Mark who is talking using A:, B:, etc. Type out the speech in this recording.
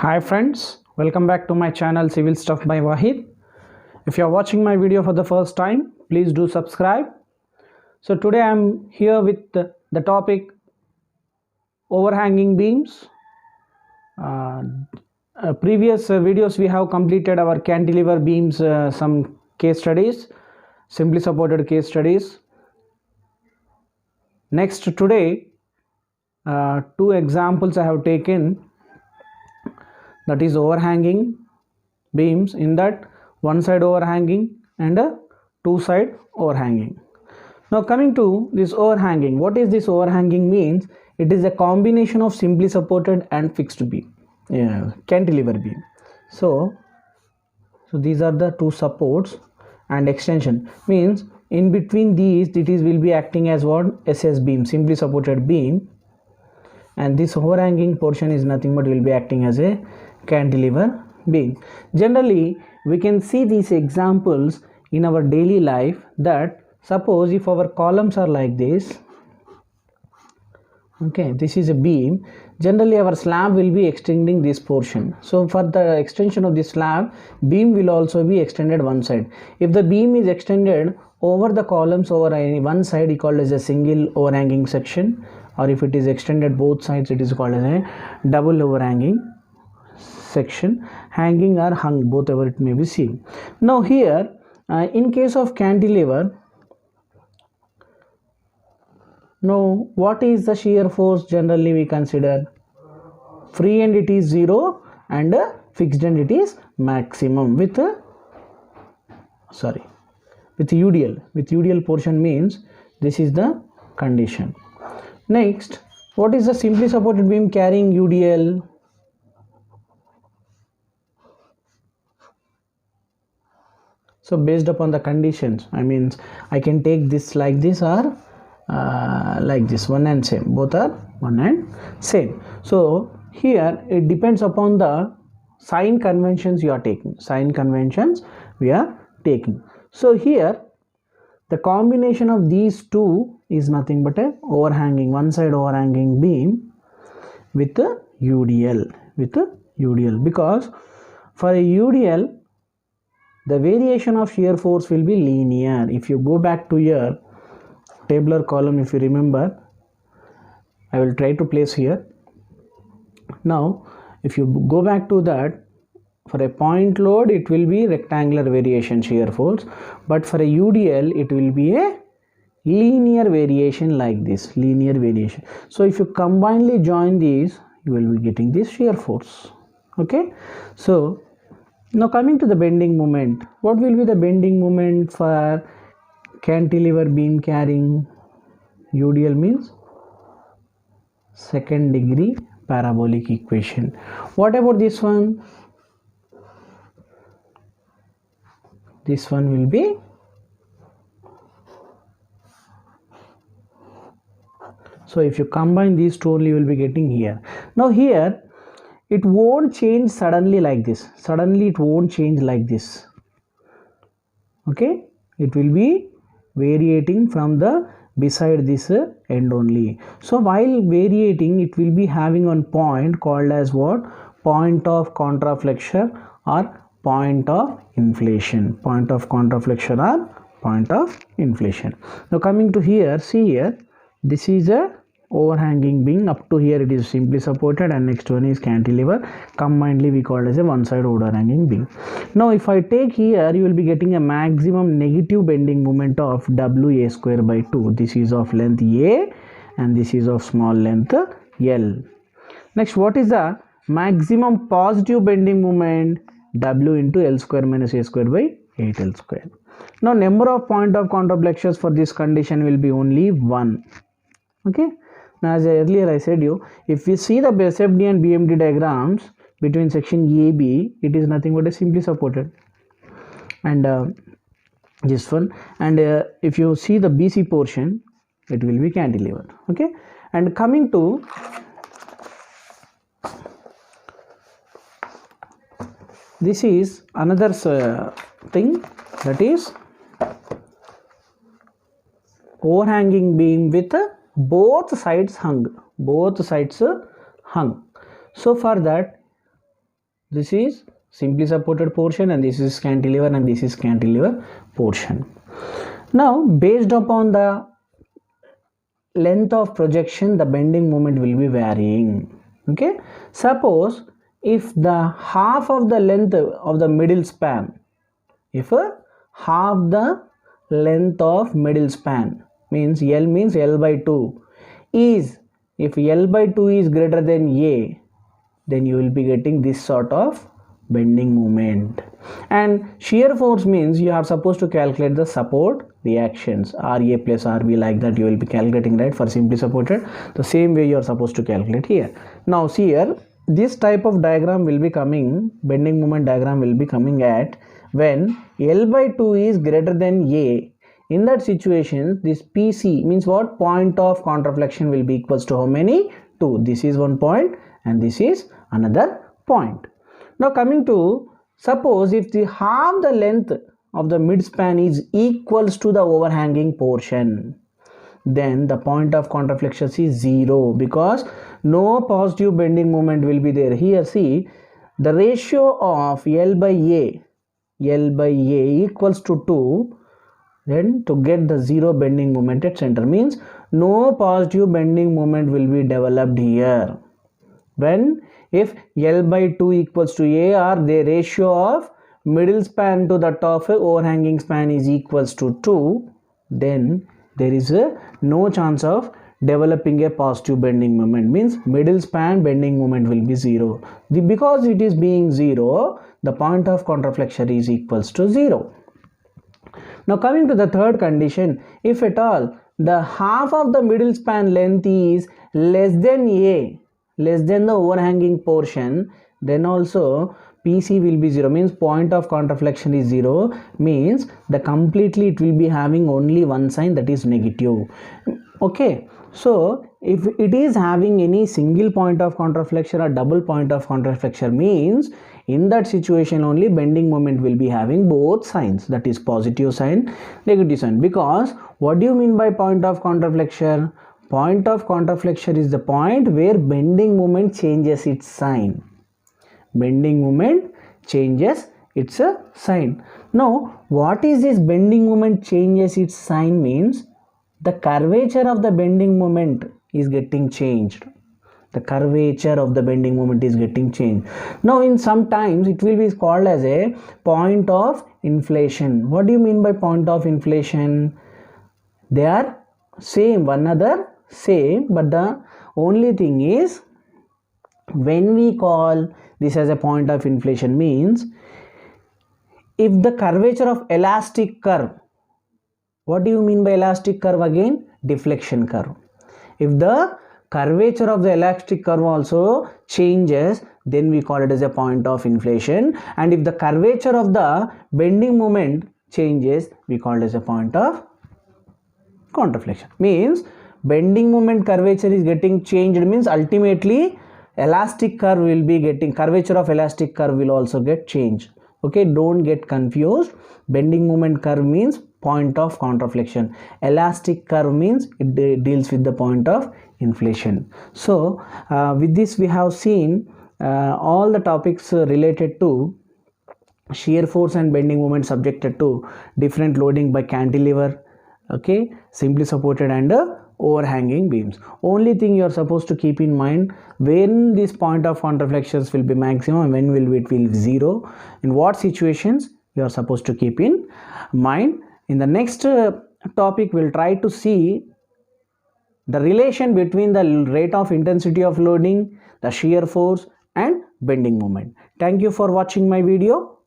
A: Hi friends, welcome back to my channel Civil Stuff by Wahid. If you are watching my video for the first time, please do subscribe. So today I am here with the topic overhanging beams. Previous videos we have completed our cantilever beams, some case studies, simply supported case studies. Next today, two examples I have taken, that is overhanging beams, in that one side overhanging and a two side overhanging. Now coming to this overhanging, what is this overhanging means? It is a combination of simply supported and fixed beam, cantilever beam. So these are the two supports, and extension means in between these it is will be acting as what? SS beam, simply supported beam, and this overhanging portion is nothing but will be acting as a cantilever beam. Generally we can see these examples in our daily life, that suppose if our columns are like this, okay, this is a beam, generally our slab will be extending this portion. So for the extension of this slab, beam will also be extended one side. If the beam is extended over the columns over one side, it is called as a single overhanging section, or if it is extended both sides, it is called as a double overhanging section, hanging or hung, whatever it may be seen. Now here in case of cantilever, now what is the shear force? Generally we consider free end it is 0 and fixed end it is maximum with UDL. With UDL portion means this is the condition. Next, what is the simply supported beam carrying UDL? So based upon the conditions, I can take this like this or like this, one and same, both are one and same. So here it depends upon the sign conventions you are taking. So here the combination of these two is nothing but a overhanging, one side overhanging beam with a UDL, because for a UDL the variation of shear force will be linear. If you go back to your tabular column, if you remember, I will try to place here. Now if you go back to that, for a point load it will be rectangular variation shear force, but for a UDL it will be a linear variation, like this, linear variation. So if you combinedly join these, you will be getting this shear force. Okay, so now coming to the bending moment, what will be the bending moment for cantilever beam carrying UDL? Means second degree parabolic equation. What about this one? This one will be so if you combine these two only, you will be getting here. Now here it won't change suddenly like this. It won't change like this. Okay, it will be variating from the beside this end only. So while variating, it will be having one point called as what? Point of contraflexure or point of inflation. Now coming to here, see here, this is a overhanging beam. Up to here it is simply supported, and next one is cantilever. Combinedly we call it as a one side overhanging beam. Now if I take here, you will be getting a maximum negative bending moment of WA square by 2. This is of length A and this is of small length L. Next, what is the maximum positive bending moment? W into L square minus A square by 8L square. Now number of point of contraflexures for this condition will be only 1. Okay. Now as earlier I said you, if we see the SFD and BMD diagrams between section AB, it is nothing but a simply supported, and this one, and if you see the BC portion, it will be cantilever. Okay, and coming to this is another thing, that is overhanging beam with both sides hung. So for that this is simply supported portion, and this is cantilever, and this is cantilever portion. Now based upon the length of projection, the bending moment will be varying. Okay, suppose if the half of the length of the middle span, if half the length of middle span means L by 2 is, if L by 2 is greater than A, then you will be getting this sort of bending moment. And shear force means you are supposed to calculate the support reactions, RA plus RB, like that you will be calculating, right, for simply supported. The same way you are supposed to calculate here. Now see here, this type of diagram will be coming, bending moment diagram will be coming at when L by 2 is greater than A. In that situation, this PC means what? Point of contraflexion will be equals to how many? 2. This is one point and this is another point. Now coming to, suppose if the half the length of the midspan is equals to the overhanging portion, then the point of contraflexion is 0, because no positive bending moment will be there. Here see, the ratio of L by A equals to 2, then to get the 0 bending moment at center means no positive bending moment will be developed here. When if L by 2 equals to A, or the ratio of middle span to the top overhanging span is equals to 2, then there is no chance of developing a positive bending moment, means middle span bending moment will be 0. Because it is being 0, the point of contraflexion is equals to 0. Now coming to the third condition, if at all the half of the middle span length is less than A, less than the overhanging portion, then also PC will be 0, means point of contraflexion is 0, means the completely it will be having only one sign, that is negative. Okay, so if it is having any single point of contraflexion or double point of contraflexion, means in that situation only bending moment will be having both signs, that is positive sign, negative sign. Because what do you mean by point of contraflexion? Point of contraflexion is the point where bending moment changes its sign. Bending moment changes its sign. Now what is this bending moment changes its sign? Means the curvature of the bending moment is getting changed. The curvature of the bending moment is getting changed. Now in some times it will be called as a point of inflation. What do you mean by point of inflation? They are same, one another same, but the only thing is when we call this as a point of inflation means if the curvature of elastic curve, what do you mean by elastic curve? Again, deflection curve. If the curvature of the elastic curve also changes, then we call it as a point of inflation. And if the curvature of the bending moment changes, we call it as a point of contraflexion. Means bending moment curvature is getting changed, means ultimately elastic curve will be getting, curvature of elastic curve will also get changed. Okay, don't get confused. Bending moment curve means point of contraflexion. Elastic curve means it deals with the point of inflation. So with this we have seen all the topics related to shear force and bending moment subjected to different loading by cantilever, okay, simply supported and overhanging beams. Only thing you are supposed to keep in mind, when this point of contraflexions will be maximum, when will it will be 0, in what situations you are supposed to keep in mind. In the next topic we'll try to see the relation between the rate of intensity of loading, the shear force and bending moment. Thank you for watching my video.